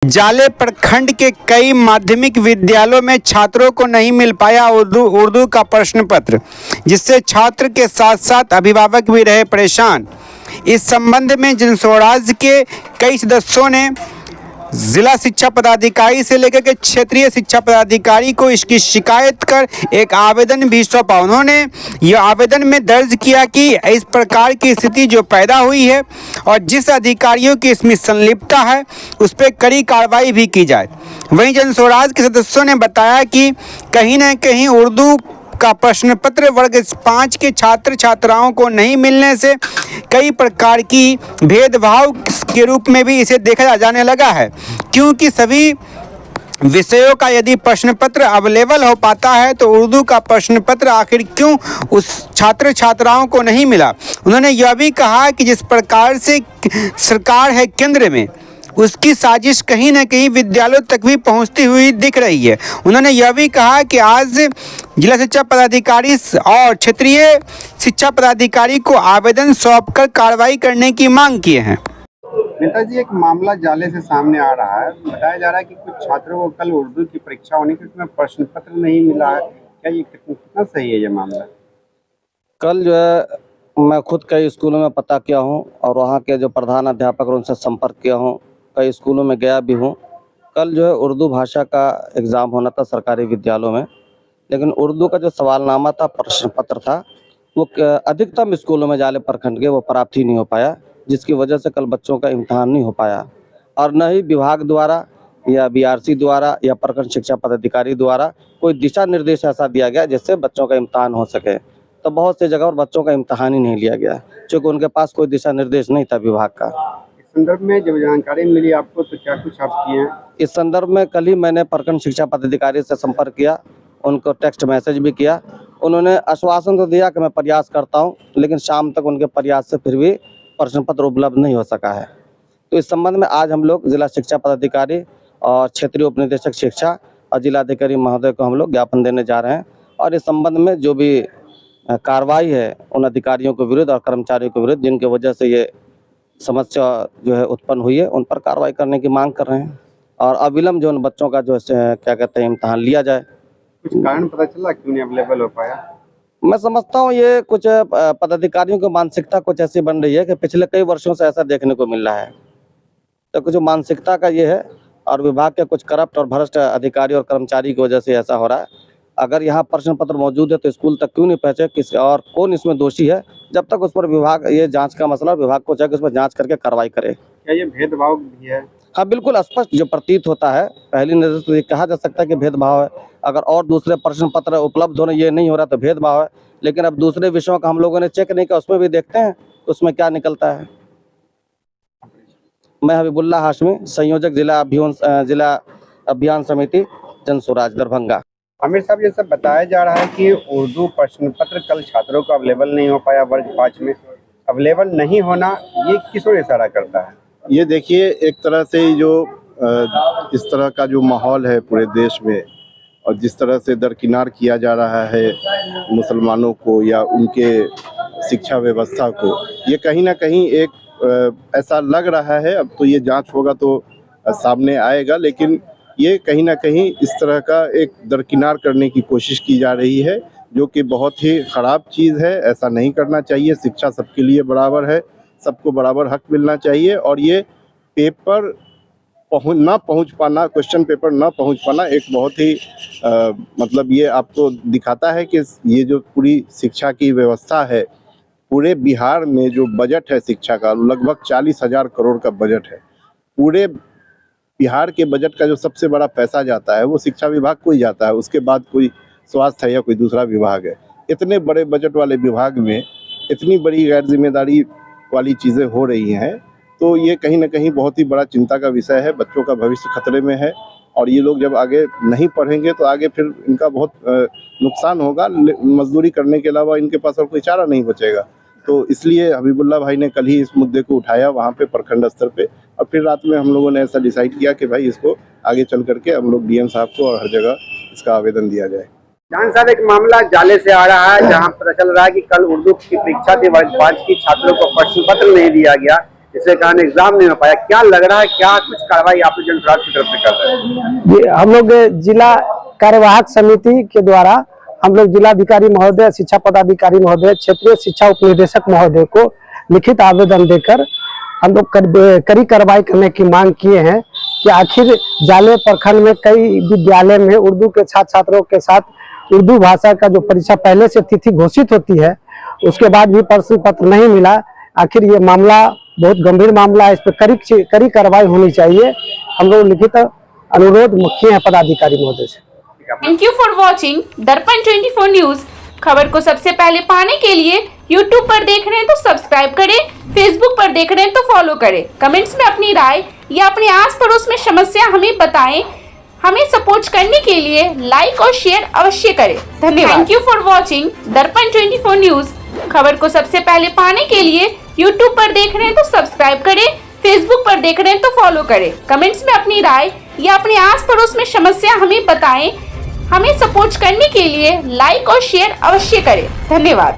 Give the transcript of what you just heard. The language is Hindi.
जाले प्रखंड के कई माध्यमिक विद्यालयों में छात्रों को नहीं मिल पाया उर्दू का प्रश्न पत्र, जिससे छात्र के साथ साथ अभिभावक भी रहे परेशान। इस संबंध में जनस्वराज के कई सदस्यों ने जिला शिक्षा पदाधिकारी से लेकर के क्षेत्रीय शिक्षा पदाधिकारी को इसकी शिकायत कर एक आवेदन भी सौंपा। उन्होंने यह आवेदन में दर्ज किया कि इस प्रकार की स्थिति जो पैदा हुई है और जिस अधिकारियों की इसमें संलिप्तता है उस पर कड़ी कार्रवाई भी की जाए। वहीं जनस्वराज के सदस्यों ने बताया कि कहीं न कहीं उर्दू का प्रश्न पत्र वर्ग 5 के छात्र छात्राओं को नहीं मिलने से कई प्रकार की भेदभाव के रूप में भी इसे देखा जाने लगा है, क्योंकि सभी विषयों का यदि प्रश्न पत्र अवेलेबल हो पाता है तो उर्दू का प्रश्न पत्र आखिर क्यों उस छात्र छात्राओं को नहीं मिला। उन्होंने यह भी कहा कि जिस प्रकार से सरकार है केंद्र में, उसकी साजिश कहीं न कहीं विद्यालयों तक भी पहुंचती हुई दिख रही है। उन्होंने यह भी कहा कि आज जिला शिक्षा पदाधिकारी और क्षेत्रीय शिक्षा पदाधिकारी को आवेदन सौंपकर कार्रवाई करने की मांग किए हैं। नेताजी, एक मामला जाले से सामने आ रहा है। बताया जा रहा है कि कुछ छात्रों को कल उर्दू की परीक्षा होने की उसमें प्रश्न पत्र नहीं मिला है। क्या ये कितना सही है ये मामला? कल जो है मैं खुद कई स्कूलों में पता किया हूँ और वहाँ के जो प्रधान अध्यापक उनसे संपर्क किया हूँ, कई स्कूलों में गया भी हूँ। कल जो है उर्दू भाषा का एग्ज़ाम होना था सरकारी विद्यालयों में, लेकिन उर्दू का जो सवालनामा था, प्रश्न पत्र था, वो अधिकतम स्कूलों में जाले प्रखंड के वो प्राप्त ही नहीं हो पाया, जिसकी वजह से कल बच्चों का इम्तहान नहीं हो पाया। और न ही विभाग द्वारा या बीआरसी द्वारा या प्रखंड शिक्षा पदाधिकारी द्वारा कोई दिशा निर्देश ऐसा दिया गया जिससे बच्चों का इम्तहान हो सके। तो बहुत सी जगह और बच्चों का इम्तहान ही नहीं लिया गया, क्योंकि उनके पास कोई दिशा निर्देश नहीं था विभाग का। इस संदर्भ में जब जानकारी मिली आपको तो क्या कुछ आप किए हैं? इस संदर्भ में कल ही मैंने प्रखंड शिक्षा पदाधिकारी से संपर्क किया, उनको टेक्स्ट मैसेज भी किया। उन्होंने आश्वासन तो दिया कि मैं प्रयास करता हूं, लेकिन शाम तक उनके प्रयास से फिर भी प्रश्न पत्र उपलब्ध नहीं हो सका है। तो इस संबंध में आज हम लोग जिला शिक्षा पदाधिकारी और क्षेत्रीय उप निदेशक शिक्षा और जिलाधिकारी महोदय को हम लोग ज्ञापन देने जा रहे हैं, और इस संबंध में जो भी कार्रवाई है उन अधिकारियों के विरुद्ध और कर्मचारियों के विरुद्ध जिनके वजह से ये समस्या जो है उत्पन्न हुई है, उन पर कार्रवाई करने की मांग कर रहे हैं और अविलंब जो उन बच्चों का जो क्या कहते हैं इम्तहान लिया जाए। कुछ कारण पता चला क्यों नहीं अवेलेबल हो पाया? मैं समझता हूँ ये कुछ पदाधिकारियों की मानसिकता कुछ ऐसी बन रही है कि पिछले कई वर्षों से ऐसा देखने को मिल रहा है। तो कुछ मानसिकता का ये है और विभाग के कुछ करप्ट और भ्रष्ट अधिकारी और कर्मचारी की वजह से ऐसा हो रहा है। अगर यहाँ प्रश्न पत्र मौजूद है तो स्कूल तक क्यों नहीं पहुँचे, किस और कौन इसमें दोषी है, जब तक उस पर विभाग ये जांच का मसला विभाग को चाहिए उस पर जांच करके कार्रवाई करे। क्या ये भेदभाव भी है? हाँ, बिल्कुल स्पष्ट जो प्रतीत होता है, पहली नजर से ये कहा जा सकता है कि भेदभाव है। अगर और दूसरे प्रश्न पत्र उपलब्ध होने ये नहीं हो रहा तो भेदभाव है, लेकिन अब दूसरे विषयों का हम लोगों ने चेक नहीं किया, उसमें भी देखते हैं उसमें क्या निकलता है। मैं हबीबुल्लाह हाशमी, संयोजक जिला अभियान समिति जनस्वराज दरभंगा। आमिर साहब, ये सब बताया जा रहा है कि उर्दू प्रश्न पत्र कल छात्रों को अवेलेबल नहीं हो पाया। वर्ग 5 में अवेलेबल नहीं होना ये किस ओर इशारा करता है? ये देखिए, एक तरह से जो इस तरह का जो माहौल है पूरे देश में और जिस तरह से दरकिनार किया जा रहा है मुसलमानों को या उनके शिक्षा व्यवस्था को, ये कहीं ना कहीं एक ऐसा लग रहा है, अब तो ये जांच होगा तो सामने आएगा, लेकिन ये कहीं ना कहीं इस तरह का एक दरकिनार करने की कोशिश की जा रही है, जो कि बहुत ही ख़राब चीज़ है। ऐसा नहीं करना चाहिए। शिक्षा सबके लिए बराबर है, सबको बराबर हक मिलना चाहिए। और ये पेपर ना पहुंच पाना, क्वेश्चन पेपर ना पहुंच पाना एक बहुत ही मतलब ये आपको दिखाता है कि ये जो पूरी शिक्षा की व्यवस्था है, पूरे बिहार में जो बजट है शिक्षा का, लगभग 40,000 करोड़ का बजट है। पूरे बिहार के बजट का जो सबसे बड़ा पैसा जाता है वो शिक्षा विभाग को ही जाता है, उसके बाद कोई स्वास्थ्य है या कोई दूसरा विभाग है। इतने बड़े बजट वाले विभाग में इतनी बड़ी गैर जिम्मेदारी वाली चीज़ें हो रही हैं, तो ये कहीं ना कहीं बहुत ही बड़ा चिंता का विषय है। बच्चों का भविष्य खतरे में है और ये लोग जब आगे नहीं पढ़ेंगे तो आगे फिर इनका बहुत नुकसान होगा। मजदूरी करने के अलावा इनके पास और कोई चारा नहीं बचेगा। तो इसलिए हबीबुल्लाह भाई ने कल ही इस मुद्दे को उठाया वहाँ पे प्रखंड स्तर पे, और फिर रात में हम लोगों ने ऐसा डिसाइड किया कि भाई इसको आगे चल करके हम लोग डीएम साहब को और हर जगह इसका आवेदन दिया जाए। जान साहब, एक मामला जाले से आ रहा है जहां पता चल रहा है कि कल उर्दू की परीक्षा थी, वर्ग 5 की छात्रों को प्रश्न पत्र नहीं दिया गया। इसके कारण एग्जाम नहीं हो पाया। क्या लग रहा है, क्या कुछ कार्रवाई आप लोग जनसुराज की तरफ से कर रहे हैं? ये हम लोग जिला कार्यवाहक समिति के द्वारा हम लोग जिलाधिकारी महोदय, शिक्षा पदाधिकारी महोदय, क्षेत्रीय शिक्षा उपनिदेशक महोदय को लिखित आवेदन देकर हम लोग कड़ी कार्रवाई करने की मांग किए हैं कि आखिर जाले प्रखंड में कई विद्यालय में उर्दू के छात्र छात्रों के साथ उर्दू भाषा का जो परीक्षा पहले से तिथि घोषित होती है उसके बाद भी प्रश्न पत्र नहीं मिला। आखिर ये मामला बहुत गंभीर मामला है, इस पर कड़ी कार्रवाई होनी चाहिए। हम लोग लिखित अनुरोध किए हैं पदाधिकारी महोदय से। थैंक यू फॉर वॉचिंग दर्पण 24 न्यूज। खबर को सबसे पहले पाने के लिए यूट्यूब पर देख रहे हैं तो सब्सक्राइब करें, फेसबुक पर देख रहे हैं तो फॉलो करें। कमेंट्स में अपनी राय या अपने आस पड़ोस में समस्या हमें बताएं। हमें सपोर्ट करने के लिए लाइक और शेयर अवश्य करें। धन्यवाद। थैंक यू फॉर वॉचिंग दर्पण 24 न्यूज। खबर को सबसे पहले पाने के लिए यूट्यूब पर देख रहे हैं तो सब्सक्राइब करें, फेसबुक पर देख रहे हैं तो फॉलो करें। कमेंट्स में अपनी राय या अपने आस पड़ोस में समस्या हमें बताएं। हमें सपोर्ट करने के लिए लाइक और शेयर अवश्य करें। धन्यवाद।